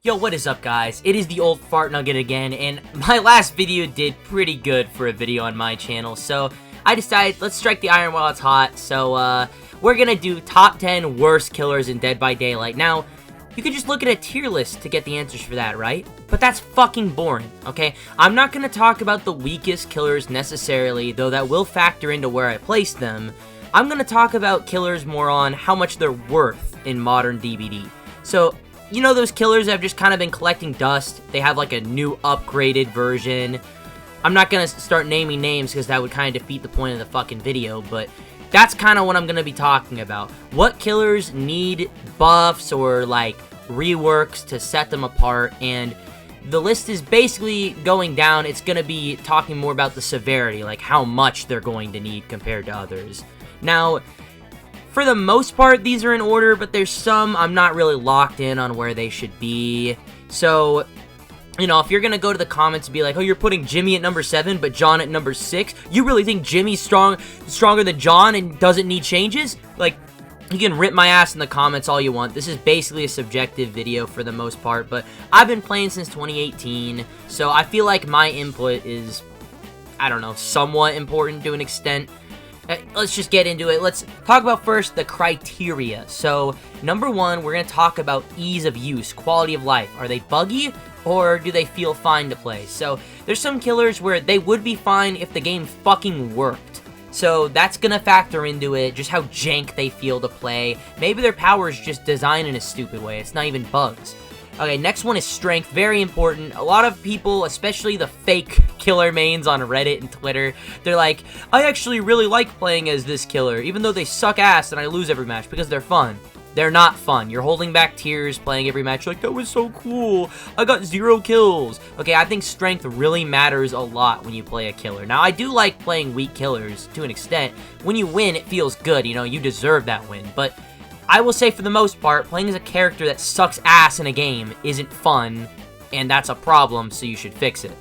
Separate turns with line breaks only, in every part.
Yo, what is up, guys? It is the old fart nugget again, and my last video did pretty good for a video on my channel, so I decided, let's strike the iron while it's hot. So, we're gonna do top 10 worst killers in Dead by Daylight. Now, you could just look at a tier list to get the answers for that, right? But that's fucking boring, okay? I'm not gonna talk about the weakest killers necessarily, though that will factor into where I place them. I'm gonna talk about killers more on how much they're worth in modern DBD. So, you know those killers that have just kind of been collecting dust? They have like a new upgraded version. I'm not gonna start naming names because that would kind of defeat the point of the fucking video, but that's kind of what I'm gonna be talking about. What killers need buffs or like reworks to set them apart, and the list is basically going down. It's gonna be talking more about the severity, like how much they're going to need compared to others. Now, for the most part, these are in order, but there's some I'm not really locked in on where they should be. So, you know, if you're gonna go to the comments and be like, oh, you're putting Jimmy at number 7, but John at number 6, you really think Jimmy's stronger than John and doesn't need changes? Like, you can rip my ass in the comments all you want. This is basically a subjective video for the most part, but I've been playing since 2018, so I feel like my input is, I don't know, somewhat important to an extent. Let's just get into it. Let's talk about first the criteria. So, number 1, we're going to talk about ease of use, quality of life. Are they buggy, or do they feel fine to play? So, there's some killers where they would be fine if the game fucking worked. So, that's going to factor into it, just how jank they feel to play. Maybe their power is just designed in a stupid way. It's not even bugs. Okay, next one is strength. Very important. A lot of people, especially the fake killer mains on Reddit and Twitter, they're like, I actually really like playing as this killer, even though they suck ass and I lose every match because they're fun. They're not fun. You're holding back tears playing every match. You're like, that was so cool. I got 0 kills. Okay, I think strength really matters a lot when you play a killer. Now, I do like playing weak killers to an extent. When you win, it feels good. You know, you deserve that win. But I will say, for the most part, playing as a character that sucks ass in a game isn't fun, and that's a problem, so you should fix it.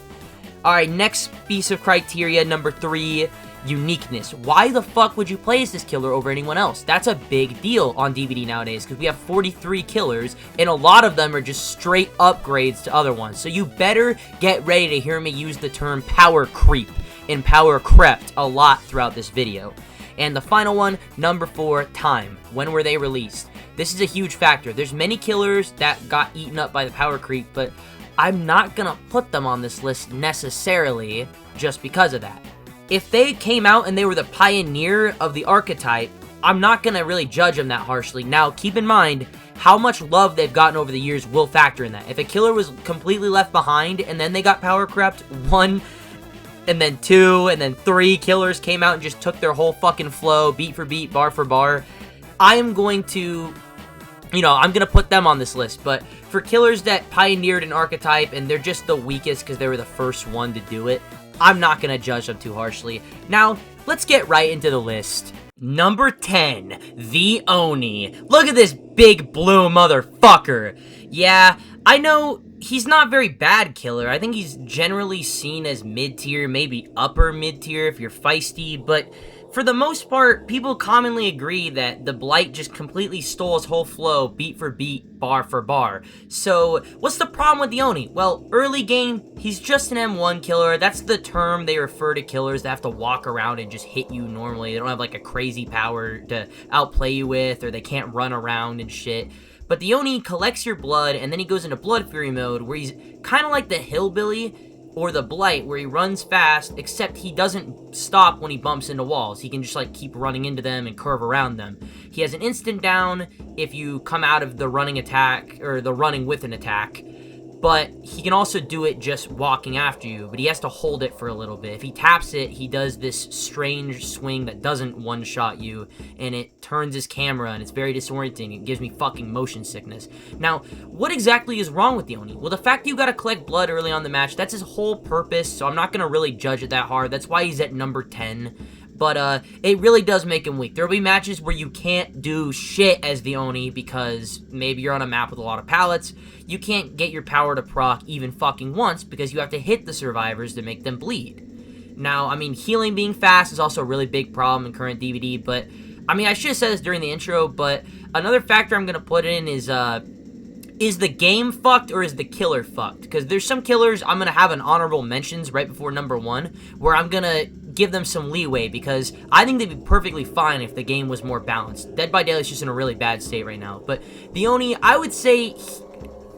Alright, next piece of criteria, number 3, uniqueness. Why the fuck would you play as this killer over anyone else? That's a big deal on DVD nowadays, because we have 43 killers, and a lot of them are just straight upgrades to other ones. So you better get ready to hear me use the term power creep and power crept a lot throughout this video. And the final one, number 4, time. When were they released? This is a huge factor. There's many killers that got eaten up by the power creep, but I'm not gonna put them on this list necessarily just because of that. If they came out and they were the pioneer of the archetype, I'm not gonna really judge them that harshly. Now, keep in mind, how much love they've gotten over the years will factor in that. If a killer was completely left behind and then they got power crept, 1, and then 2, and then 3 killers came out and just took their whole fucking flow, beat for beat, bar for bar, I am going to, you know, I'm going to put them on this list. But for killers that pioneered an archetype and they're just the weakest because they were the first one to do it, I'm not going to judge them too harshly. Now, let's get right into the list. Number 10, the Oni. Look at this big blue motherfucker. Yeah, I know he's not very bad killer. I think he's generally seen as mid-tier, maybe upper mid-tier if you're feisty, but for the most part, people commonly agree that the Blight just completely stole his whole flow, beat for beat, bar for bar. So, what's the problem with the Oni? Well, early game, he's just an M1 killer. That's the term they refer to killers that have to walk around and just hit you normally. They don't have like a crazy power to outplay you with, or they can't run around and shit. But the Oni collects your blood, and then he goes into Blood Fury mode, where he's kind of like the Hillbilly or the Blight, where he runs fast, except he doesn't stop when he bumps into walls. He can just, like, keep running into them and curve around them. He has an instant down if you come out of the running attack, or the running with an attack, but he can also do it just walking after you, but he has to hold it for a little bit. If he taps it, he does this strange swing that doesn't one-shot you, and it turns his camera, and it's very disorienting. It gives me fucking motion sickness. Now, what exactly is wrong with the Oni? Well, the fact that you gotta collect blood early on the match, that's his whole purpose, so I'm not gonna really judge it that hard. That's why he's at number 10. But, it really does make him weak. There'll be matches where you can't do shit as the Oni because maybe you're on a map with a lot of pallets. You can't get your power to proc even fucking once because you have to hit the survivors to make them bleed. Now, I mean, healing being fast is also a really big problem in current DVD, but, I mean, I should have said this during the intro, but another factor I'm going to put in is, is the game fucked or is the killer fucked? Because there's some killers I'm going to have an honorable mentions right before number 1, where I'm going to give them some leeway, because I think they'd be perfectly fine if the game was more balanced. Dead by Daylight's just in a really bad state right now. But the Oni, I would say,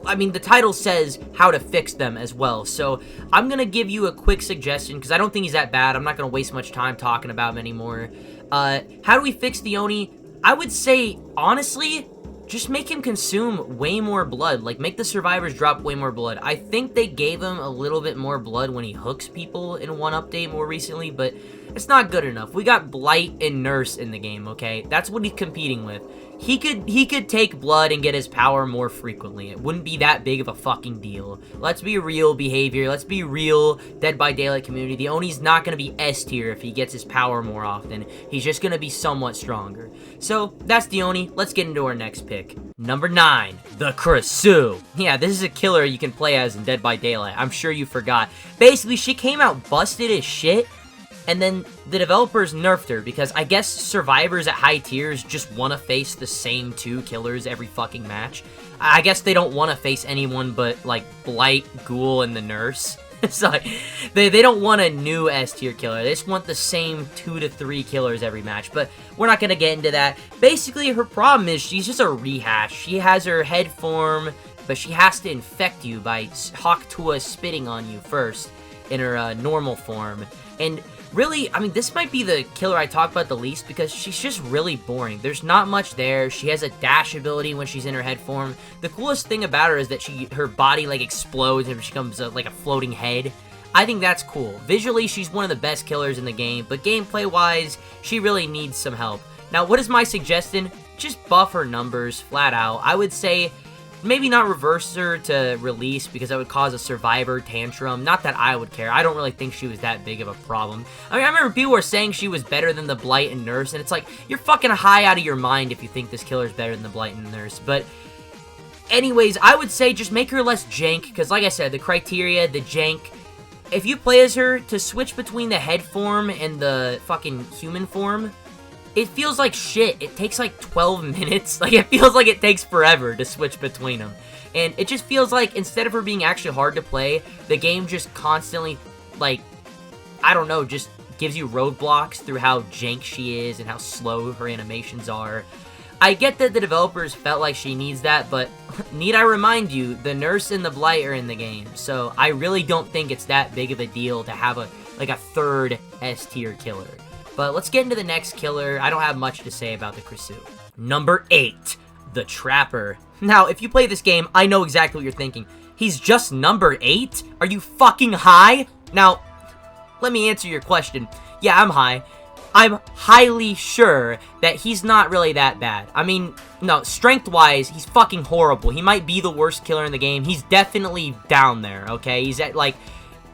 I mean, the title says how to fix them as well. So I'm going to give you a quick suggestion, because I don't think he's that bad. I'm not going to waste much time talking about him anymore. How do we fix the Oni? I would say, honestly, just make him consume way more blood. Like, make the survivors drop way more blood. I think they gave him a little bit more blood when he hooks people in one update more recently, but it's not good enough. We got Blight and Nurse in the game, okay? That's what he's competing with. He could take blood and get his power more frequently. It wouldn't be that big of a fucking deal. Let's be real, behavior. Let's be real, Dead by Daylight community. The Oni's not going to be S tier if he gets his power more often. He's just going to be somewhat stronger. So, that's the Oni. Let's get into our next pick. Number 9, the Krasue. Yeah, this is a killer you can play as in Dead by Daylight. I'm sure you forgot. Basically, she came out busted as shit, and then the developers nerfed her because I guess survivors at high tiers just want to face the same 2 killers every fucking match. I guess they don't want to face anyone but, like, Blight, Ghoul, and the Nurse. It's like, they don't want a new S tier killer. They just want the same 2 to 3 killers every match. But we're not going to get into that. Basically, her problem is she's just a rehash. She has her head form, but she has to infect you by Hawk Tua spitting on you first in her normal form. And really, I mean, this might be the killer I talk about the least because she's just really boring. There's not much there. She has a dash ability when she's in her head form. The coolest thing about her is that her body, like, explodes and she becomes, like, a floating head. I think that's cool. Visually, she's one of the best killers in the game, but gameplay-wise, she really needs some help. Now, what is my suggestion? Just buff her numbers, flat out. I would say maybe not reverse her to release because that would cause a survivor tantrum. Not that I would care. I don't really think she was that big of a problem. I mean, I remember people were saying she was better than the Blight and Nurse, and it's like, you're fucking high out of your mind if you think this killer's better than the Blight and Nurse. But anyways, I would say just make her less jank, because like I said, the criteria, the jank, if you play as her, to switch between the head form and the fucking human form, it feels like shit. It takes like 12 minutes. Like, it feels like it takes forever to switch between them. And it just feels like, instead of her being actually hard to play, the game just constantly, like, I don't know, just gives you roadblocks through how jank she is and how slow her animations are. I get that the developers felt like she needs that, but need I remind you, the Nurse and the Blight are in the game. So I really don't think it's that big of a deal to have a third S tier killer. But let's get into the next killer. I don't have much to say about the Krasue. Number 8, the Trapper. Now, if you play this game, I know exactly what you're thinking. He's just number 8? Are you fucking high? Now, let me answer your question. Yeah, I'm high. I'm highly sure that he's not really that bad. I mean, no, strength-wise, he's fucking horrible. He might be the worst killer in the game. He's definitely down there, okay? He's at, like,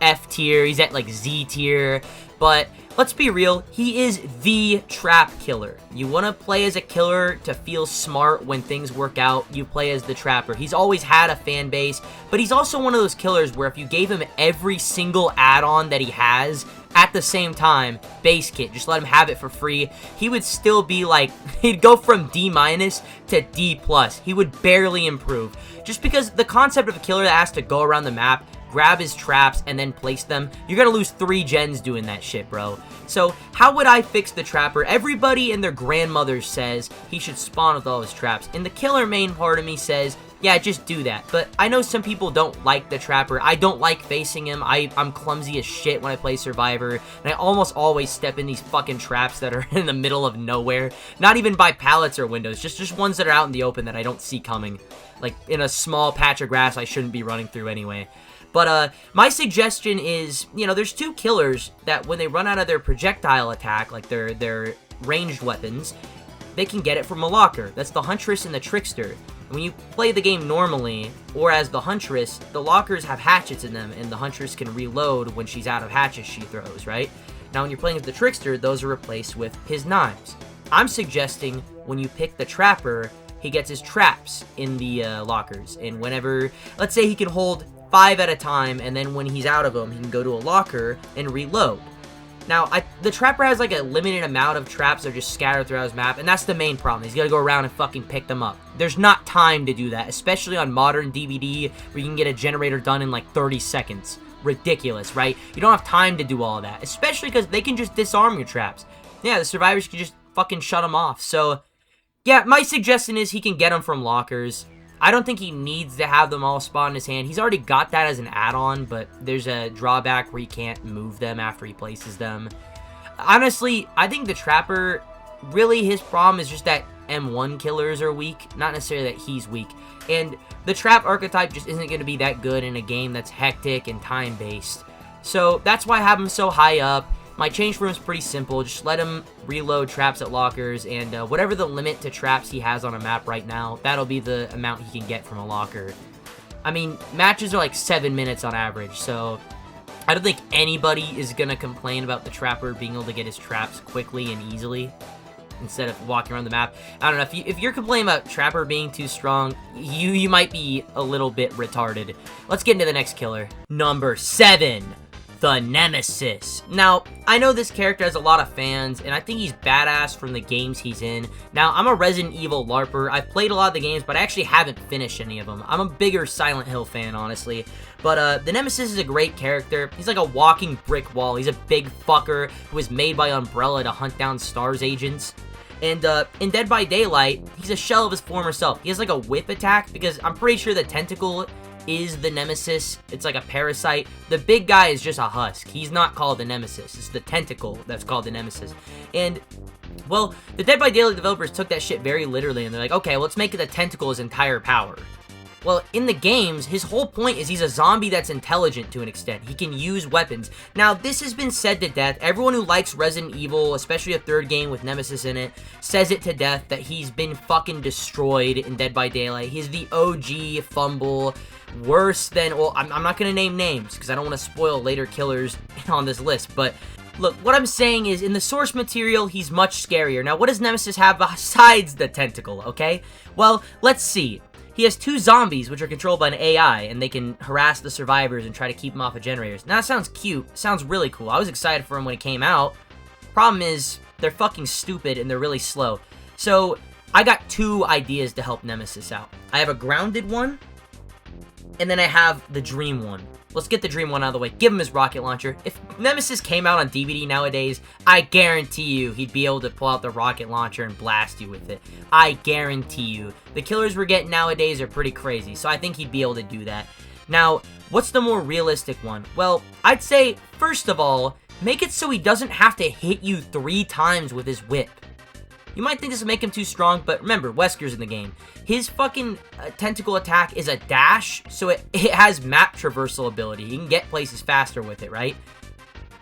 F tier. He's at, like, Z tier. But let's be real, he is the trap killer. You want to play as a killer to feel smart when things work out, you play as the Trapper. He's always had a fan base, but he's also one of those killers where if you gave him every single add-on that he has at the same time, base kit, just let him have it for free, he would still be like, he'd go from D- to D+. He would barely improve. Just because the concept of a killer that has to go around the map, grab his traps, and then place them, you're gonna lose 3 gens doing that shit, bro. So, how would I fix the Trapper? Everybody and their grandmother says he should spawn with all his traps, and the killer main part of me says, yeah, just do that. But I know some people don't like the Trapper. I don't like facing him. I'm clumsy as shit when I play Survivor, and I almost always step in these fucking traps that are in the middle of nowhere. Not even by pallets or windows, just ones that are out in the open that I don't see coming. Like, in a small patch of grass I shouldn't be running through anyway. But, my suggestion is, you know, there's 2 killers that when they run out of their projectile attack, like their ranged weapons, they can get it from a locker. That's the Huntress and the Trickster. And when you play the game normally, or as the Huntress, the lockers have hatchets in them, and the Huntress can reload when she's out of hatchets she throws, right? Now, when you're playing as the Trickster, those are replaced with his knives. I'm suggesting when you pick the Trapper, he gets his traps in the lockers. And whenever, let's say he can hold 5 at a time, and then when he's out of them, he can go to a locker and reload. Now, the Trapper has like a limited amount of traps that are just scattered throughout his map, and that's the main problem. He's got to go around and fucking pick them up. There's not time to do that, especially on modern DVD where you can get a generator done in like 30 seconds. Ridiculous, right? You don't have time to do all of that, especially because they can just disarm your traps. Yeah, the survivors can just fucking shut them off. So, yeah, my suggestion is he can get them from lockers. I don't think he needs to have them all spawn in his hand. He's already got that as an add-on, but there's a drawback where he can't move them after he places them. Honestly, I think the Trapper, really his problem is just that M1 killers are weak, not necessarily that he's weak. And the Trap archetype just isn't going to be that good in a game that's hectic and time-based. So that's why I have him so high up. My change for him is pretty simple. Just let him reload traps at lockers, and whatever the limit to traps he has on a map right now, that'll be the amount he can get from a locker. I mean, matches are like 7 minutes on average, so I don't think anybody is going to complain about the Trapper being able to get his traps quickly and easily instead of walking around the map. I don't know, if you're complaining about Trapper being too strong, you might be a little bit retarded. Let's get into the next killer. Number 7. The Nemesis. Now, I know this character has a lot of fans, and I think he's badass from the games he's in. Now, I'm a Resident Evil LARPer. I've played a lot of the games, but I actually haven't finished any of them. I'm a bigger Silent Hill fan, honestly. But the Nemesis is a great character. He's like a walking brick wall. He's a big fucker who was made by Umbrella to hunt down STARS agents. And in Dead by Daylight, he's a shell of his former self. He has like a whip attack, because I'm pretty sure the tentacle is the Nemesis. It's like a parasite. The big guy is just a husk. He's not called the Nemesis. It's the tentacle that's called the Nemesis. And, well, the Dead by Daylight developers took that shit very literally, and they're like, okay, well, let's make the tentacle his entire power. Well, in the games, his whole point is he's a zombie that's intelligent to an extent. He can use weapons. Now, this has been said to death. Everyone who likes Resident Evil, especially a third game with Nemesis in it, says it to death that he's been fucking destroyed in Dead by Daylight. He's the OG fumble. Worse than, well, I'm not going to name names because I don't want to spoil later killers on this list, but look, what I'm saying is, in the source material, he's much scarier. Now, what does Nemesis have besides the tentacle, okay? Well, let's see. He has 2 zombies, which are controlled by an AI, and they can harass the survivors and try to keep them off of generators. Now, that sounds cute. Sounds really cool. I was excited for him when it came out. Problem is, they're fucking stupid, and they're really slow. So, I got 2 ideas to help Nemesis out. I have a grounded one, and then I have the Dream one. Let's get the Dream one out of the way. Give him his rocket launcher. If Nemesis came out on DVD nowadays, I guarantee you he'd be able to pull out the rocket launcher and blast you with it. I guarantee you. The killers we're getting nowadays are pretty crazy, so I think he'd be able to do that. Now, what's the more realistic one? Well, I'd say, first of all, make it so he doesn't have to hit you 3 times with his whip. You might think this will make him too strong, but remember, Wesker's in the game. His fucking tentacle attack is a dash, so it has map traversal ability. You can get places faster with it, right?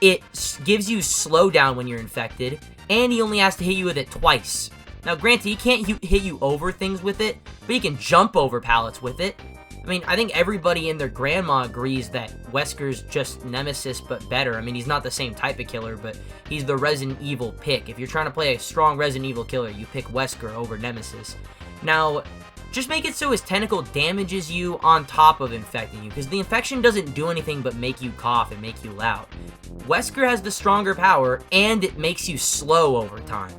It gives you slowdown when you're infected, and he only has to hit you with it twice. Now, granted, he can't hit you over things with it, but he can jump over pallets with it. I mean, I think everybody and their grandma agrees that Wesker's just Nemesis, but better. I mean, he's not the same type of killer, but he's the Resident Evil pick. If you're trying to play a strong Resident Evil killer, you pick Wesker over Nemesis. Now, just make it so his tentacle damages you on top of infecting you, because the infection doesn't do anything but make you cough and make you loud. Wesker has the stronger power, and it makes you slow over time.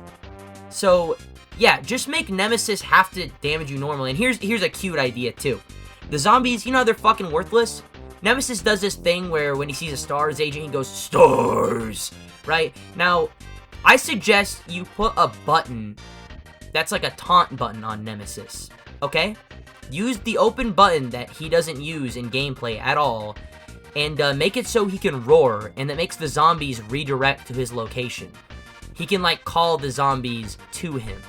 So, yeah, just make Nemesis have to damage you normally. And here's a cute idea, too. The zombies, you know how they're fucking worthless? Nemesis does this thing where when he sees a STARS agent, he goes, STARS! Right? Now, I suggest you put a button that's like a taunt button on Nemesis. Okay? Use the open button that he doesn't use in gameplay at all, and make it so he can roar, and that makes the zombies redirect to his location. He can, like, call the zombies to him.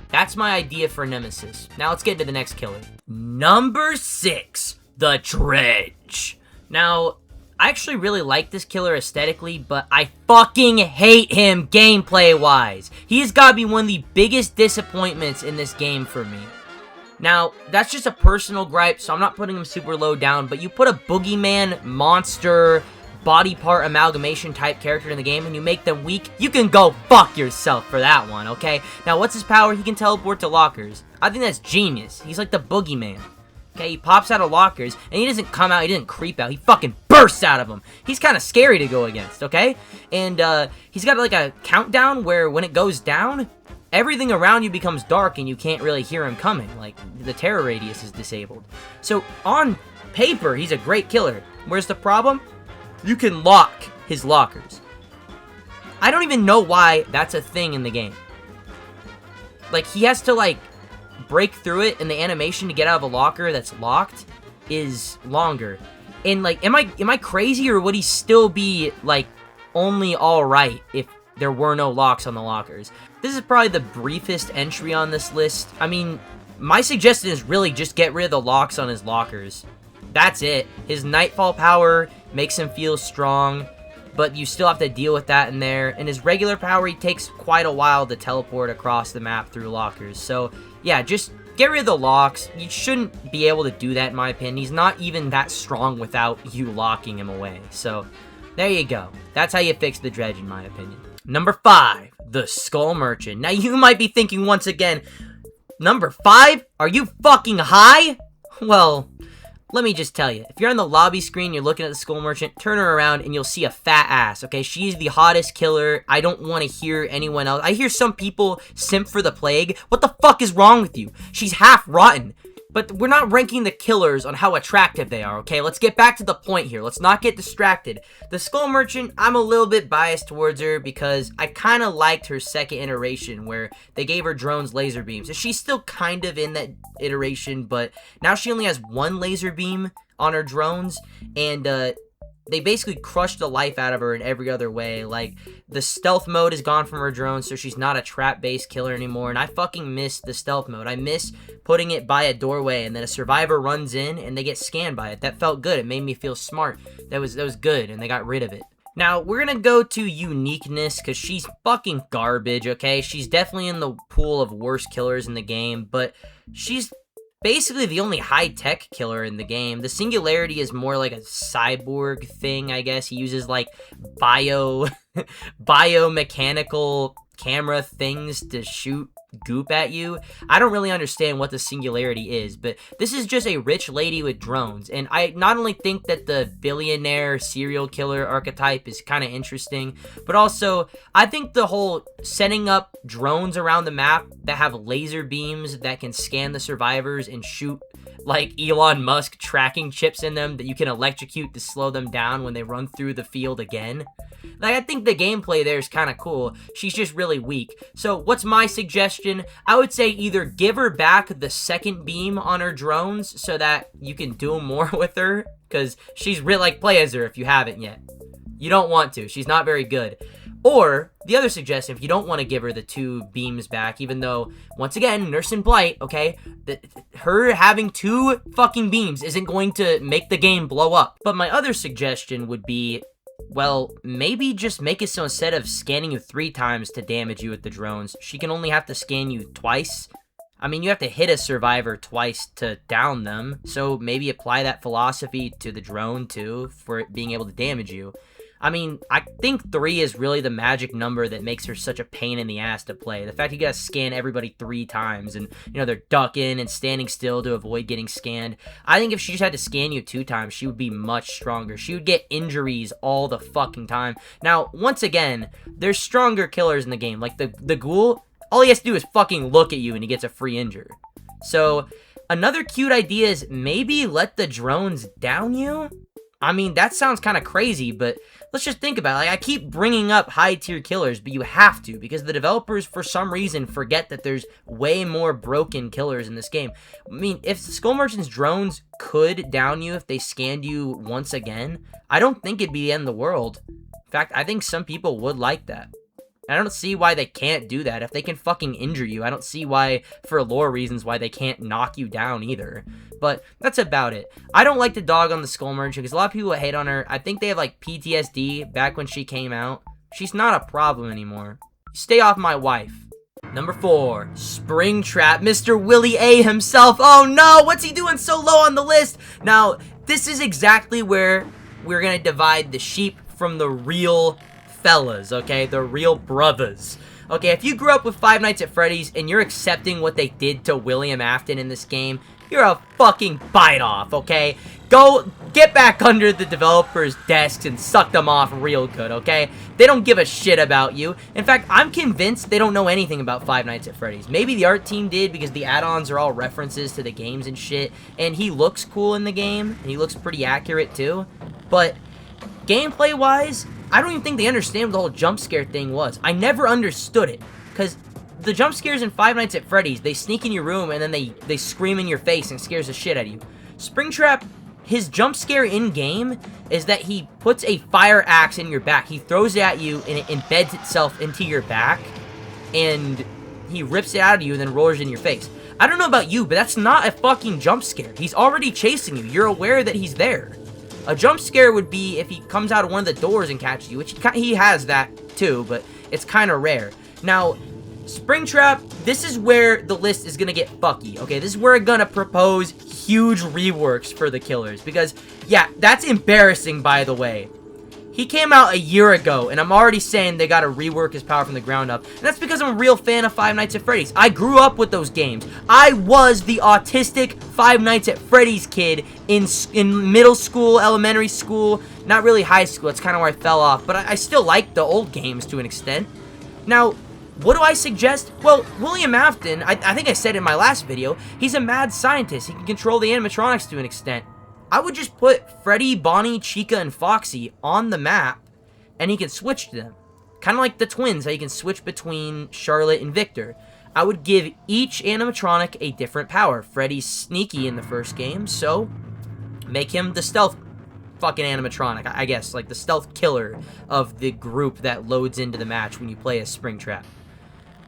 That's my idea for Nemesis. Now let's get into the next killer. Number 6, the Dredge. Now, I actually really like this killer aesthetically, but I fucking hate him gameplay-wise. He's gotta be one of the biggest disappointments in this game for me. Now, that's just a personal gripe, so I'm not putting him super low down, but you put a boogeyman, monster, body part amalgamation type character in the game and you make them weak, you can go fuck yourself for that one, okay? Now, what's his power? He can teleport to lockers. I think that's genius. He's like the boogeyman. Okay, he pops out of lockers, and he doesn't come out, he doesn't creep out, he fucking bursts out of them. He's kind of scary to go against, okay? And, he's got, like, a countdown where when it goes down, everything around you becomes dark and you can't really hear him coming. Like, the terror radius is disabled. So, on paper, he's a great killer. Where's the problem? You can lock his lockers. I don't even know why that's a thing in the game. Like, he has to, like, break through it, and the animation to get out of a locker that's locked is longer. And, like, am I crazy, or would he still be, like, only alright if there were no locks on the lockers? This is probably the briefest entry on this list. I mean, my suggestion is really just get rid of the locks on his lockers. That's it. His Nightfall power makes him feel strong, but you still have to deal with that in there. And his regular power, he takes quite a while to teleport across the map through lockers. So, yeah, just get rid of the locks. You shouldn't be able to do that, in my opinion. He's not even that strong without you locking him away. So, there you go. That's how you fix the Dredge, in my opinion. Number 5, the Skull Merchant. Now, you might be thinking once again, number 5? Are you fucking high? Well, let me just tell you, if you're on the lobby screen, you're looking at the Skull Merchant, turn her around and you'll see a fat ass, okay? She's the hottest killer. I don't want to hear anyone else. I hear some people simp for the Plague. What the fuck is wrong with you? She's half rotten. But we're not ranking the killers on how attractive they are, okay? Let's get back to the point here. Let's not get distracted. The Skull Merchant, I'm a little bit biased towards her because I kind of liked her second iteration where they gave her drones laser beams. So she's still kind of in that iteration, but now she only has one laser beam on her drones, and they basically crushed the life out of her in every other way. Like, the stealth mode is gone from her drone, so she's not a trap-based killer anymore, and I fucking miss the stealth mode. I miss putting it by a doorway, and then a survivor runs in, and they get scanned by it. That felt good. It made me feel smart. That was good, and they got rid of it. Now, we're gonna go to uniqueness, because she's fucking garbage, okay? She's definitely in the pool of worst killers in the game, but she's basically the only high-tech killer in the game. The Singularity is more like a cyborg thing, I guess. He uses, like, biomechanical camera things to shoot goop at you. I don't really understand what the Singularity is, but this is just a rich lady with drones, and I not only think that the billionaire serial killer archetype is kind of interesting, but also I think the whole setting up drones around the map that have laser beams that can scan the survivors and shoot like Elon Musk tracking chips in them that you can electrocute to slow them down when they run through the field again. Like, I think the gameplay there is kind of cool. She's just really weak. So, what's my suggestion? I would say either give her back the second beam on her drones so that you can do more with her, because she's really, like, play as her if you haven't yet. You don't want to. She's not very good. Or, the other suggestion, if you don't want to give her the 2 beams back, even though, once again, Nurse and Blight, okay, her having 2 fucking beams isn't going to make the game blow up. But my other suggestion would be, well, maybe just make it so instead of scanning you 3 times to damage you with the drones, she can only have to scan you twice. I mean, you have to hit a survivor twice to down them, so maybe apply that philosophy to the drone, too, for it being able to damage you. I mean, I think 3 is really the magic number that makes her such a pain in the ass to play. The fact you gotta scan everybody 3 times, and, you know, they're ducking and standing still to avoid getting scanned. I think if she just had to scan you 2 times, she would be much stronger. She would get injuries all the fucking time. Now, once again, there's stronger killers in the game. Like, the ghoul, all he has to do is fucking look at you and he gets a free injure. So, another cute idea is maybe let the drones down you? I mean, that sounds kind of crazy, but let's just think about it. Like, I keep bringing up high-tier killers, but you have to, because the developers, for some reason, forget that there's way more broken killers in this game. I mean, if the Skull Merchant's drones could down you if they scanned you once again, I don't think it'd be the end of the world. In fact, I think some people would like that. I don't see why they can't do that. If they can fucking injure you, I don't see why, for lore reasons, why they can't knock you down either. But that's about it. I don't like to dog on the Skull Merchant because a lot of people hate on her. I think they have, like, PTSD back when she came out. She's not a problem anymore. Stay off my wife. Number 4, Springtrap, Mr. Willie A himself. Oh no, what's he doing so low on the list? Now, this is exactly where we're gonna divide the sheep from the real fellas, okay? The real brothers. Okay, if you grew up with Five Nights at Freddy's and you're accepting what they did to William Afton in this game, you're a fucking bite-off, okay? Go get back under the developers' desks and suck them off real good, okay? They don't give a shit about you. In fact, I'm convinced they don't know anything about Five Nights at Freddy's. Maybe the art team did because the add-ons are all references to the games and shit, and he looks cool in the game, and he looks pretty accurate too. But gameplay-wise, I don't even think they understand what the whole jump scare thing was. I never understood it, because the jump scares in Five Nights at Freddy's, they sneak in your room and then they scream in your face and scares the shit out of you. Springtrap, his jump scare in-game is that he puts a fire axe in your back. He throws it at you and it embeds itself into your back, and he rips it out of you and then roars it in your face. I don't know about you, but that's not a fucking jump scare. He's already chasing you. You're aware that he's there. A jump scare would be if he comes out of one of the doors and catches you, which he has that too, but it's kind of rare. Now, Springtrap, this is where the list is going to get fucky, okay? This is where I'm going to propose huge reworks for the killers, because, yeah, that's embarrassing, by the way. He came out a year ago, and I'm already saying they got to rework his power from the ground up, and that's because I'm a real fan of Five Nights at Freddy's. I grew up with those games. I was the autistic Five Nights at Freddy's kid in middle school, elementary school, not really high school. That's kind of where I fell off, but I still like the old games to an extent. Now, what do I suggest? Well, William Afton, I think I said in my last video, he's a mad scientist. He can control the animatronics to an extent. I would just put Freddy, Bonnie, Chica, and Foxy on the map, and he can switch to them. Kind of like the twins, how you can switch between Charlotte and Victor. I would give each animatronic a different power. Freddy's sneaky in the first game, so make him the stealth fucking animatronic, I guess, like the stealth killer of the group that loads into the match when you play as Springtrap.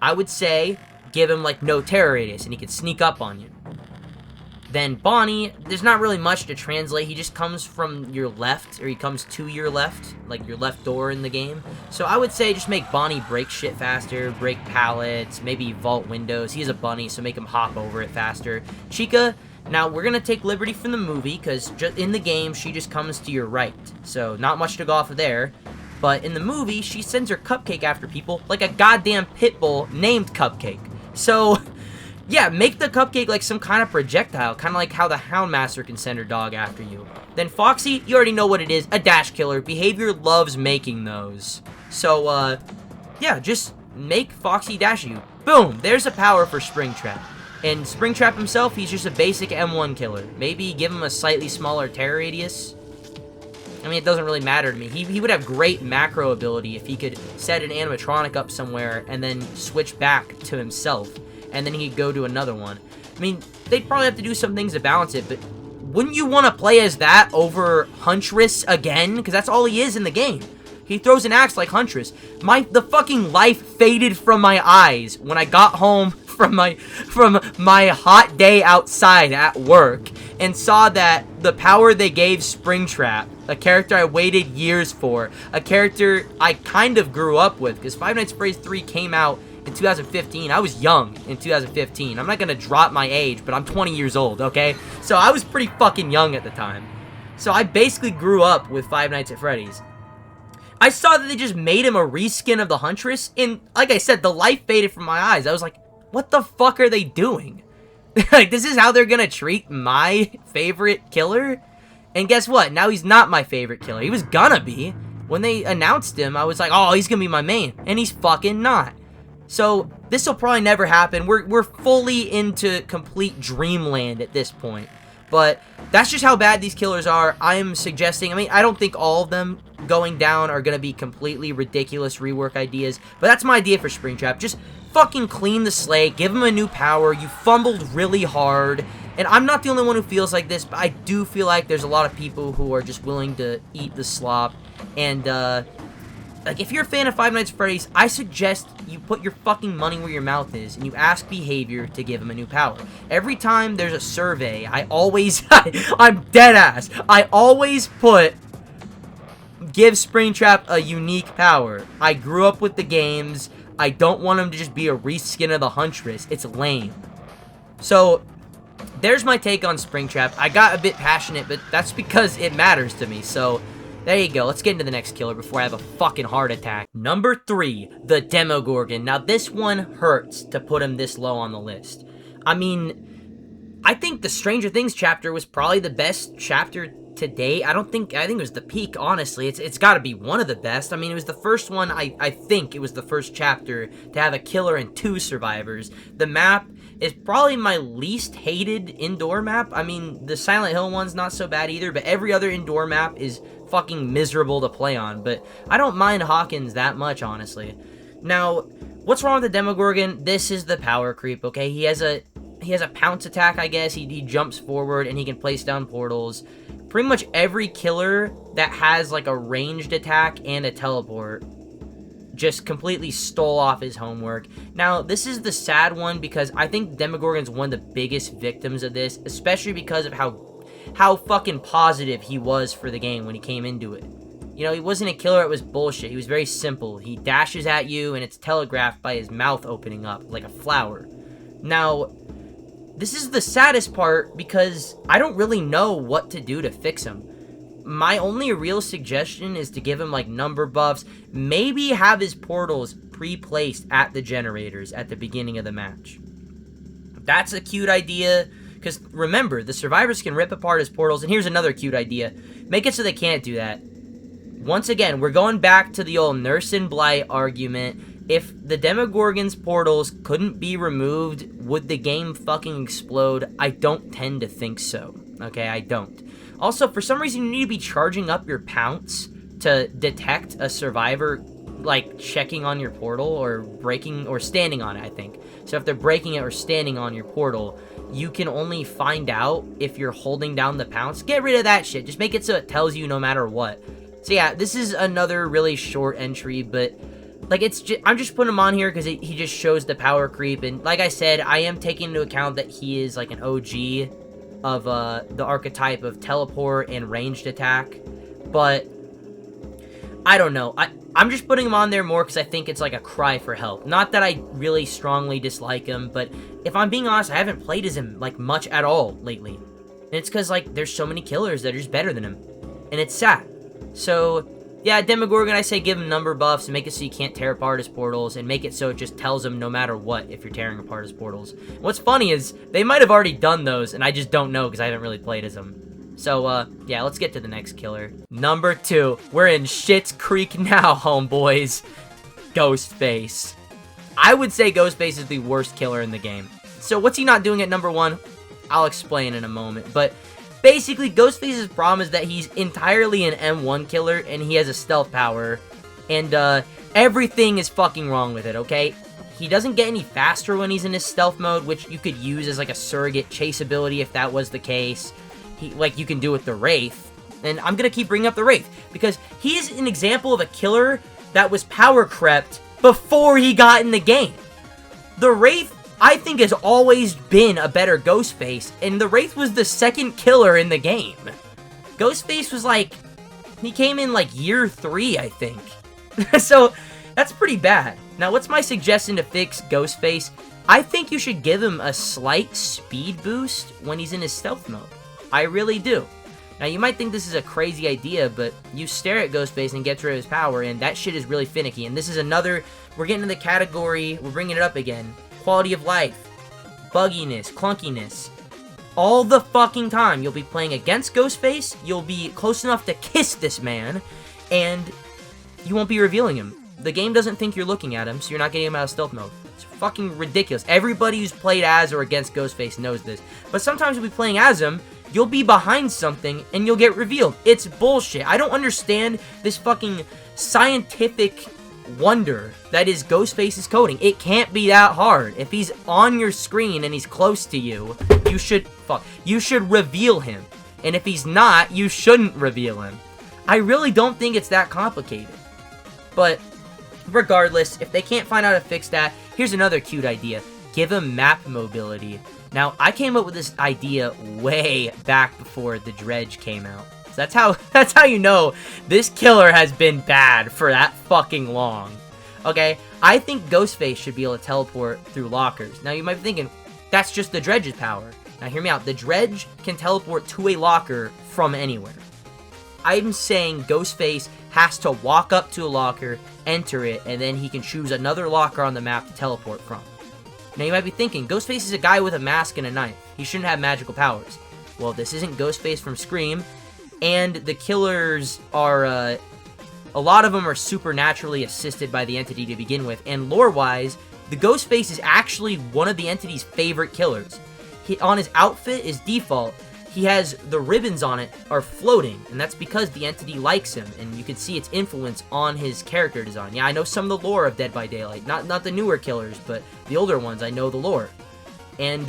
I would say give him like no terror radius and he can sneak up on you. Then Bonnie, there's not really much to translate. He just comes from your left, or he comes to your left, like your left door in the game. So I would say just make Bonnie break shit faster, break pallets, maybe vault windows. He is a bunny, so make him hop over it faster. Chica, now we're going to take liberty from the movie, because in the game, she just comes to your right. So not much to go off of there. But in the movie, she sends her cupcake after people like a goddamn pit bull named Cupcake. So, yeah, make the cupcake like some kind of projectile, kind of like how the Houndmaster can send her dog after you. Then Foxy, you already know what it is, a dash killer. Behavior loves making those. So, yeah, just make Foxy dash you. Boom, there's a power for Springtrap. And Springtrap himself, he's just a basic M1 killer. Maybe give him a slightly smaller terror radius. I mean, it doesn't really matter to me. He would have great macro ability if he could set an animatronic up somewhere and then switch back to himself. And then he could go to another one. I mean, they'd probably have to do some things to balance it, but wouldn't you want to play as that over Huntress again? Because that's all he is in the game. He throws an axe like Huntress. The fucking life faded from my eyes when I got home from my hot day outside at work and saw that the power they gave Springtrap, a character I waited years for, a character I kind of grew up with, because Five Nights at Freddy's 3 came out in 2015. I was young in 2015. I'm not gonna drop my age, but I'm 20 years old, okay? So I was pretty fucking young at the time. So I basically grew up with Five Nights at Freddy's. I saw that they just made him a reskin of the Huntress, and like I said, the life faded from my eyes. I was like, what the fuck are they doing? Like, this is how they're gonna treat my favorite killer? And guess what? Now he's not my favorite killer. He was gonna be. When they announced him, I was like, oh, he's gonna be my main. And he's fucking not. So, this will probably never happen. We're fully into complete dreamland at this point. But that's just how bad these killers are. I am suggesting, I mean, I don't think all of them going down are going to be completely ridiculous rework ideas. But that's my idea for Springtrap. Just fucking clean the slate. Give him a new power. You fumbled really hard. And I'm not the only one who feels like this, but I do feel like there's a lot of people who are just willing to eat the slop. And, like, if you're a fan of Five Nights at Freddy's, I suggest you put your fucking money where your mouth is, and you ask Behavior to give him a new power. Every time there's a survey, I always, I'm dead ass, I always put, give Springtrap a unique power. I grew up with the games, I don't want him to just be a reskin of the Huntress, it's lame. So, there's my take on Springtrap. I got a bit passionate, but that's because it matters to me, so there you go. Let's get into the next killer before I have a fucking heart attack. Number 3, the Demogorgon. Now, this one hurts to put him this low on the list. I mean, I think the Stranger Things chapter was probably the best chapter to date. I think it was the peak, honestly. It's got to be one of the best. I mean, it was the first one, I think it was the first chapter to have a killer and 2 survivors. The map is probably my least hated indoor map. I mean, the Silent Hill one's not so bad either, but every other indoor map is fucking miserable to play on. But I don't mind Hawkins that much, honestly. Now, what's wrong with the Demogorgon? This is the power creep, okay? He has a pounce attack, I guess. He jumps forward and he can place down portals. Pretty much every killer that has like a ranged attack and a teleport just completely stole off his homework. Now, this is the sad one because I think Demogorgon's one of the biggest victims of this, especially because of how fucking positive he was for the game when he came into it. You know, he wasn't a killer, it was bullshit. He was very simple. He dashes at you and it's telegraphed by his mouth opening up like a flower. Now, this is the saddest part because I don't really know what to do to fix him. My only real suggestion is to give him like number buffs, maybe have his portals pre-placed at the generators at the beginning of the match. That's a cute idea, because remember, the survivors can rip apart his portals, and here's another cute idea. Make it so they can't do that. Once again, we're going back to the old Nurse and Blight argument. If the Demogorgon's portals couldn't be removed, would the game fucking explode? I don't tend to think so. Okay, I don't. Also, for some reason, you need to be charging up your pounce to detect a survivor, like, checking on your portal or breaking or standing on it, I think. So if they're breaking it or standing on your portal, you can only find out if you're holding down the pounce. Get rid of that shit. Just make it so it tells you no matter what. So yeah, this is another really short entry, but like I'm just putting him on here because he just shows the power creep, and like I said, I am taking into account that he is like an OG of the archetype of teleport and ranged attack, but I don't know. I'm just putting him on there more because I think it's like a cry for help. Not that I really strongly dislike him, but if I'm being honest, I haven't played as him like much at all lately, and it's because like there's so many killers that are just better than him, and it's sad. So yeah, Demogorgon, I say give him number buffs and make it so you can't tear apart his portals, and make it so it just tells him no matter what if you're tearing apart his portals. What's funny is they might have already done those, and I just don't know because I haven't really played as him. So, yeah, let's get to the next killer. Number 2. We're in Schitt's Creek now, homeboys. Ghostface. I would say Ghostface is the worst killer in the game. So what's he not doing at number 1? I'll explain in a moment, but basically, Ghostface's problem is that he's entirely an M1 killer, and he has a stealth power, and everything is fucking wrong with it, okay? He doesn't get any faster when he's in his stealth mode, which you could use as like a surrogate chase ability if that was the case. Like you can do with the Wraith, and I'm gonna keep bringing up the Wraith, because he is an example of a killer that was power crept before he got in the game. The Wraith, I think, has always been a better Ghostface, and the Wraith was the second killer in the game. Ghostface was like, he came in like year 3, I think. So, that's pretty bad. Now, what's my suggestion to fix Ghostface? I think you should give him a slight speed boost when he's in his stealth mode. I really do. Now, you might think this is a crazy idea, but you stare at Ghostface and gets rid of his power, and that shit is really finicky. And this is another, we're getting in the category, we're bringing it up again. Quality of life, bugginess, clunkiness. All the fucking time you'll be playing against Ghostface, you'll be close enough to kiss this man, and you won't be revealing him. The game doesn't think you're looking at him, so you're not getting him out of stealth mode. It's fucking ridiculous. Everybody who's played as or against Ghostface knows this. But sometimes you'll be playing as him, you'll be behind something, and you'll get revealed. It's bullshit. I don't understand this fucking scientific wonder that is Ghostface's coding. It can't be that hard. If he's on your screen and he's close to you, you should reveal him. And if he's not, you shouldn't reveal him. I really don't think it's that complicated. But regardless, if they can't find out how to fix that, here's another cute idea. Give him map mobility. Now, I came up with this idea way back before the Dredge came out. That's how you know this killer has been bad for that fucking long. Okay, I think Ghostface should be able to teleport through lockers. Now you might be thinking, that's just the Dredge's power. Now hear me out, the Dredge can teleport to a locker from anywhere. I'm saying Ghostface has to walk up to a locker, enter it, and then he can choose another locker on the map to teleport from. Now you might be thinking, Ghostface is a guy with a mask and a knife. He shouldn't have magical powers. Well, this isn't Ghostface from Scream, and the killers are, a lot of them are supernaturally assisted by the entity to begin with, and lore-wise, the Ghostface is actually one of the entity's favorite killers. On his outfit is default. He has the ribbons on it are floating, and that's because the entity likes him, and you can see its influence on his character design. Yeah, I know some of the lore of Dead by Daylight. Not the newer killers, but the older ones, I know the lore. And,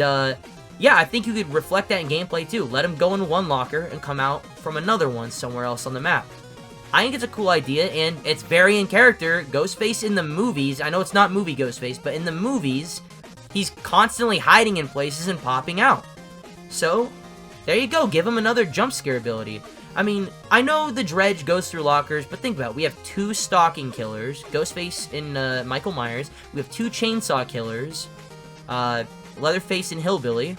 yeah, I think you could reflect that in gameplay, too. Let him go in one locker and come out from another one somewhere else on the map. I think it's a cool idea, and it's very in character. Ghostface in the movies, I know it's not movie Ghostface, but in the movies, he's constantly hiding in places and popping out. So, there you go, give him another jump scare ability. I mean, I know the Dredge goes through lockers, but think about it. We have 2 stalking killers, Ghostface and Michael Myers. We have 2 chainsaw killers, Leatherface and Hillbilly.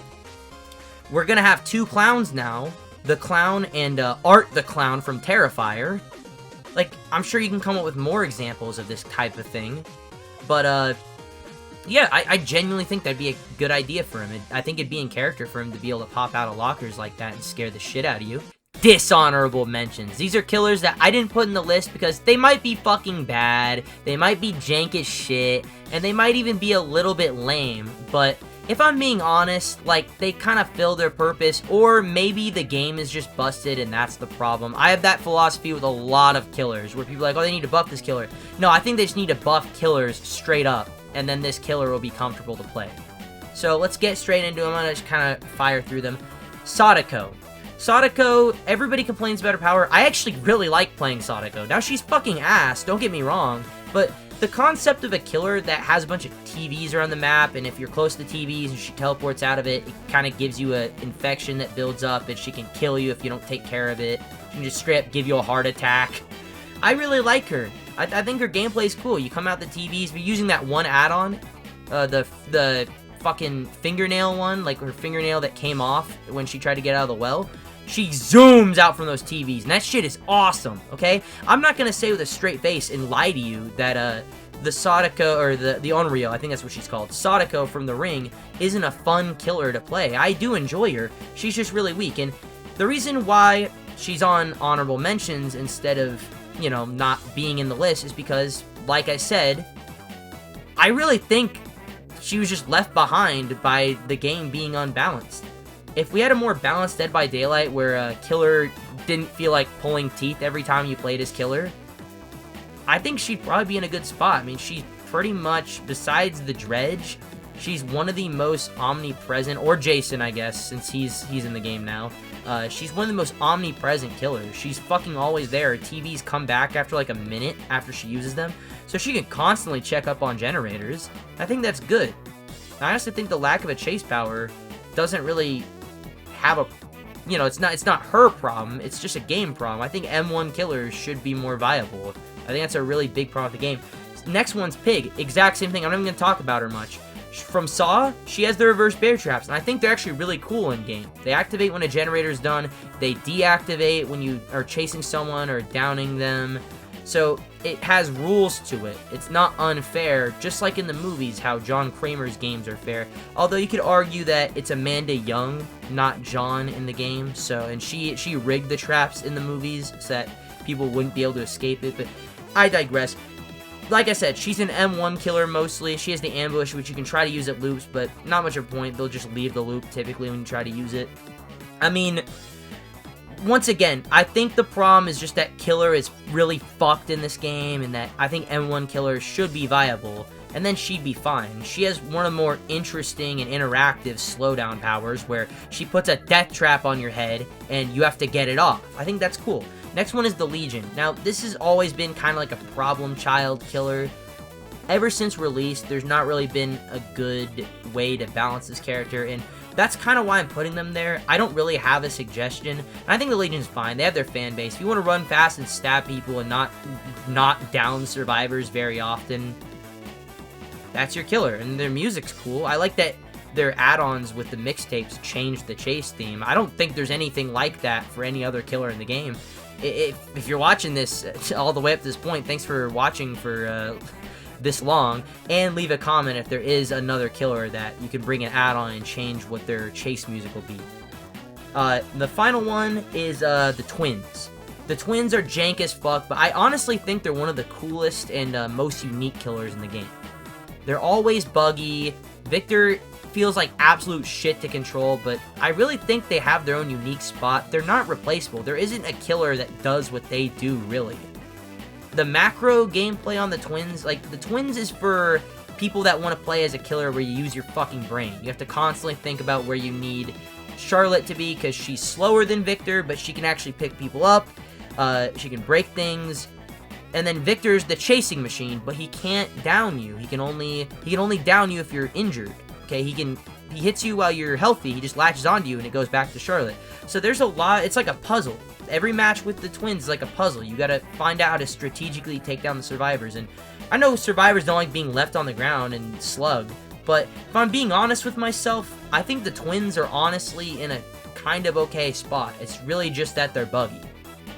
We're gonna have 2 clowns now, the Clown and Art the Clown from Terrifier. Like, I'm sure you can come up with more examples of this type of thing, but yeah, I genuinely think that'd be a good idea for him. I think it'd be in character for him to be able to pop out of lockers like that and scare the shit out of you. Dishonorable mentions. These are killers that I didn't put in the list because they might be fucking bad, they might be jank as shit, and they might even be a little bit lame, but if I'm being honest, like, they kind of fill their purpose, or maybe the game is just busted and that's the problem. I have that philosophy with a lot of killers, where people are like, oh, they need to buff this killer. No, I think they just need to buff killers straight up, and then this killer will be comfortable to play. So let's get straight into them. I'm gonna just kind of fire through them. Sadako. Sadako, everybody complains about her power. I actually really like playing Sadako. Now, she's fucking ass, don't get me wrong, but the concept of a killer that has a bunch of TVs around the map, and if you're close to the TVs and she teleports out of it, it kind of gives you an infection that builds up, and she can kill you if you don't take care of it. She can just straight up give you a heart attack. I really like her. I think her gameplay is cool. You come out the TVs, we're using that one add-on, the fucking fingernail one, like her fingernail that came off when she tried to get out of the well. She zooms out from those TVs, and that shit is awesome, okay? I'm not gonna say with a straight face and lie to you that, the Sadako, or the Unreal, I think that's what she's called, Sadako from The Ring, isn't a fun killer to play. I do enjoy her. She's just really weak, and the reason why she's on honorable mentions instead of, you know, not being in the list is because, like I said, I really think she was just left behind by the game being unbalanced. If we had a more balanced Dead by Daylight where a killer didn't feel like pulling teeth every time you played as killer, I think she'd probably be in a good spot. I mean, she's pretty much, besides the Dredge, she's one of the most omnipresent, or Jason, I guess, since he's in the game now. She's one of the most omnipresent killers. She's fucking always there. Her TVs come back after like a minute after she uses them, so she can constantly check up on generators. I think that's good. I honestly think the lack of a chase power doesn't really have a, you know, it's not her problem, it's just a game problem. I think M1 killers should be more viable. I think that's a really big problem with the game. Next one's Pig, exact same thing. I'm not even gonna talk about her much. From Saw, she has the reverse bear traps, and I think they're actually really cool in game. They activate when a generator's done, they deactivate when you are chasing someone or downing them. So it has rules to it. It's not unfair, just like in the movies how John Kramer's games are fair. Although you could argue that it's Amanda Young, not John, in the game. So, and she rigged the traps in the movies so that people wouldn't be able to escape it. But I digress. Like I said, she's an M1 killer mostly. She has the ambush, which you can try to use at loops, but not much of a point. They'll just leave the loop typically when you try to use it. I mean, once again, I think the problem is just that killer is really fucked in this game, and that I think M1 killer should be viable, and then she'd be fine. She has one of the more interesting and interactive slowdown powers, where she puts a death trap on your head, and you have to get it off. I think that's cool. Next one is the Legion. Now, this has always been kind of like a problem child killer. Ever since release, there's not really been a good way to balance this character, and that's kind of why I'm putting them there. I don't really have a suggestion. I think the Legion's fine. They have their fan base. If you want to run fast and stab people and not knock down survivors very often, that's your killer. And their music's cool. I like that their add-ons with the mixtapes changed the chase theme. I don't think there's anything like that for any other killer in the game. If you're watching this all the way up to this point, thanks for watching for this long, and leave a comment if there is another killer that you can bring an add-on and change what their chase music will be. The final one is the twins. The twins are jank as fuck, but I honestly think they're one of the coolest and most unique killers in the game. They're always buggy. Victor feels like absolute shit to control, but I really think they have their own unique spot. They're not replaceable. There isn't a killer that does what they do, really. The macro gameplay on the twins, like, the twins is for people that want to play as a killer where you use your fucking brain. You have to constantly think about where you need Charlotte to be, because she's slower than Victor, but she can actually pick people up. She can break things. And then Victor's the chasing machine, but he can't down you. He can only down you if you're injured. Okay, he hits you while you're healthy. He just latches onto you and it goes back to Charlotte. So there's a lot. It's like a puzzle. Every match with the twins is like a puzzle. You gotta find out how to strategically take down the survivors. And I know survivors don't like being left on the ground and slugged, but if I'm being honest with myself, I think the twins are honestly in a kind of okay spot. It's really just that they're buggy.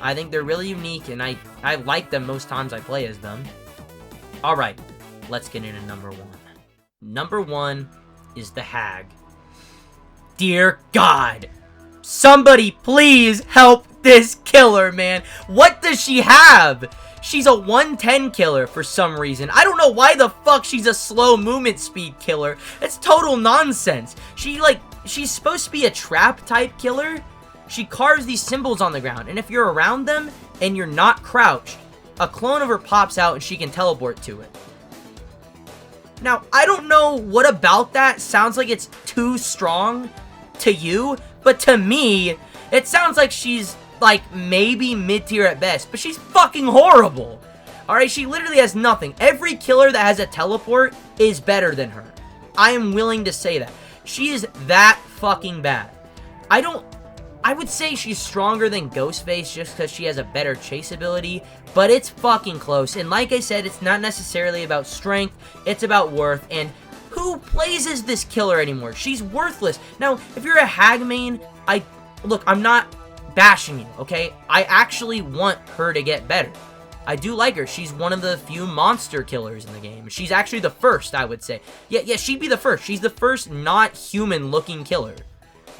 I think they're really unique, and I like them most times I play as them. Alright, let's get into number 1. Number 1 is the Hag. Dear God, somebody please help this killer, man. What does she have? She's a 110 killer for some reason. I don't know why the fuck she's a slow movement speed killer. It's total nonsense. She's supposed to be a trap type killer. She carves these symbols on the ground, and if you're around them and you're not crouched, a clone of her pops out and she can teleport to it. Now, I don't know what about that sounds like it's too strong to you, but to me, it sounds like she's, like, maybe mid-tier at best, but she's fucking horrible. Alright, she literally has nothing. Every killer that has a teleport is better than her. I am willing to say that. She is that fucking bad. I would say she's stronger than Ghostface just because she has a better chase ability, but it's fucking close. And like I said, it's not necessarily about strength, it's about worth. And who plays as this killer anymore? She's worthless. Now, if you're a Hag main, look, I'm not bashing you, okay? I actually want her to get better. I do like her. She's one of the few monster killers in the game. She's actually the first, I would say. Yeah, she'd be the first. She's the first not human-looking killer.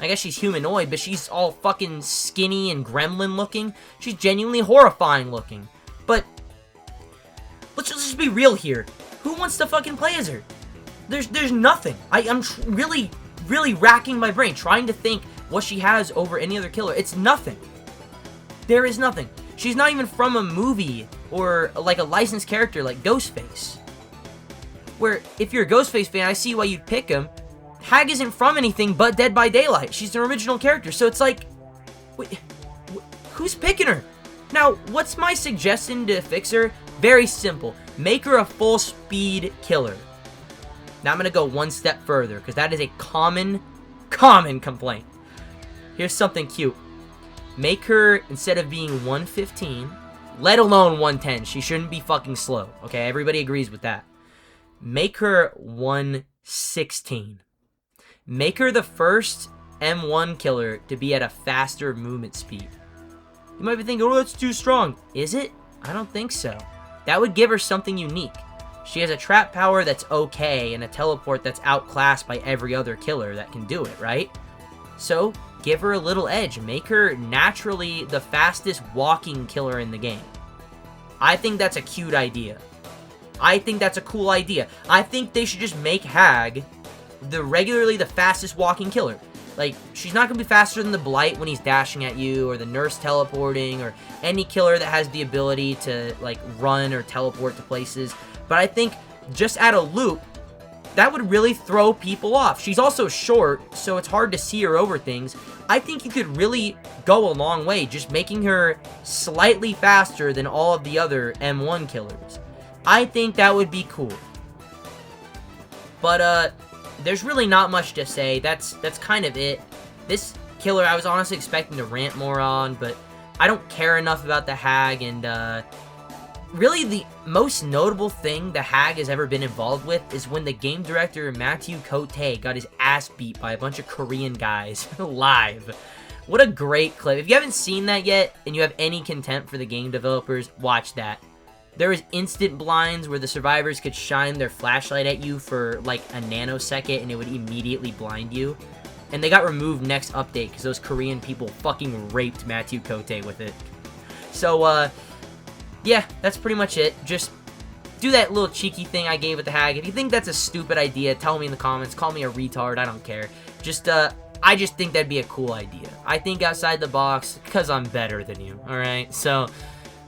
I guess she's humanoid, but she's all fucking skinny and gremlin looking. She's genuinely horrifying looking. But let's just be real here. Who wants to fucking play as her? There's nothing. I'm really racking my brain trying to think what she has over any other killer. It's nothing. There is nothing. She's not even from a movie or like a licensed character like Ghostface. Where if you're a Ghostface fan, I see why you'd pick him. Hag isn't from anything but Dead by Daylight. She's an original character, so it's like, wait, who's picking her? Now, what's my suggestion to fix her? Very simple. Make her a full speed killer. Now I'm going to go one step further, because that is a common complaint. Here's something cute. Make her, instead of being 115, let alone 110, she shouldn't be fucking slow, okay? Everybody agrees with that. Make her 116. Make her the first M1 killer to be at a faster movement speed. You might be thinking, oh, that's too strong. Is it? I don't think so. That would give her something unique. She has a trap power that's okay and a teleport that's outclassed by every other killer that can do it, right? So, give her a little edge. Make her naturally the fastest walking killer in the game. I think that's a cute idea. I think that's a cool idea. I think they should just make Hag regularly the fastest walking killer. Like, she's not going to be faster than the Blight when he's dashing at you, or the Nurse teleporting, or any killer that has the ability to, like, run or teleport to places. But I think just at a loop, that would really throw people off. She's also short, so it's hard to see her over things. I think you could really go a long way just making her slightly faster than all of the other M1 killers. I think that would be cool. But, there's really not much to say. That's kind of it. This killer I was honestly expecting to rant more on, but I don't care enough about the Hag, and really the most notable thing the Hag has ever been involved with is when the game director Matthew Cote got his ass beat by a bunch of Korean guys live. What a great clip. If you haven't seen that yet and you have any contempt for the game developers, watch that. There was instant blinds where the survivors could shine their flashlight at you for like a nanosecond and it would immediately blind you. And they got removed next update because those Korean people fucking raped Matthew Kote with it. So, yeah, that's pretty much it. Just do that little cheeky thing I gave with the hack. If you think that's a stupid idea, tell me in the comments. Call me a retard. I don't care. I just think that'd be a cool idea. I think outside the box because I'm better than you, alright? So,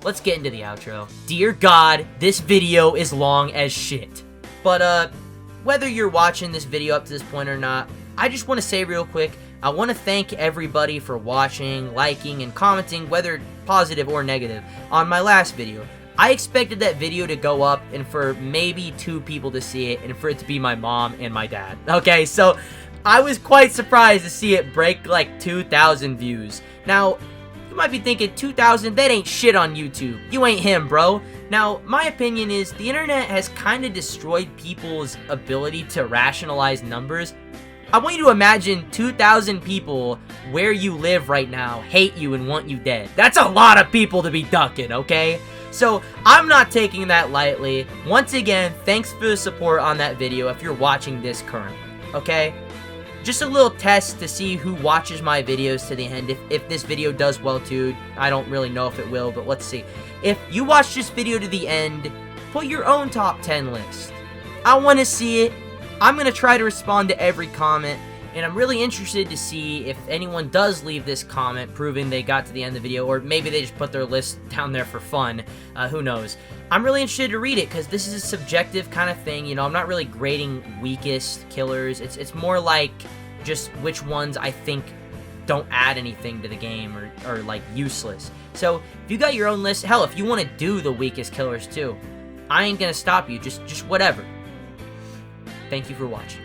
let's get into the outro. Dear God, this video is long as shit. But, whether you're watching this video up to this point or not, I just want to say real quick, I want to thank everybody for watching, liking, and commenting, whether positive or negative, on my last video. I expected that video to go up and for maybe 2 people to see it and for it to be my mom and my dad. Okay, so I was quite surprised to see it break like 2,000 views. Now, you might be thinking 2,000, that ain't shit on YouTube. You ain't him, bro. Now, my opinion is the internet has kind of destroyed people's ability to rationalize numbers. I want you to imagine 2,000 people where you live right now hate you and want you dead. That's a lot of people to be ducking, okay? So, I'm not taking that lightly. Once again, thanks for the support on that video if you're watching this currently, okay? Just a little test to see who watches my videos to the end. If this video does well too, I don't really know if it will, but let's see. If you watch this video to the end, put your own top 10 list. I want to see it. I'm going to try to respond to every comment, and I'm really interested to see if anyone does leave this comment proving they got to the end of the video, or maybe they just put their list down there for fun. Who knows? I'm really interested to read it, because this is a subjective kind of thing, you know, I'm not really grading weakest killers. It's more like just which ones I think don't add anything to the game, or like, useless. So, if you got your own list, hell, if you want to do the weakest killers too, I ain't gonna stop you, just whatever. Thank you for watching.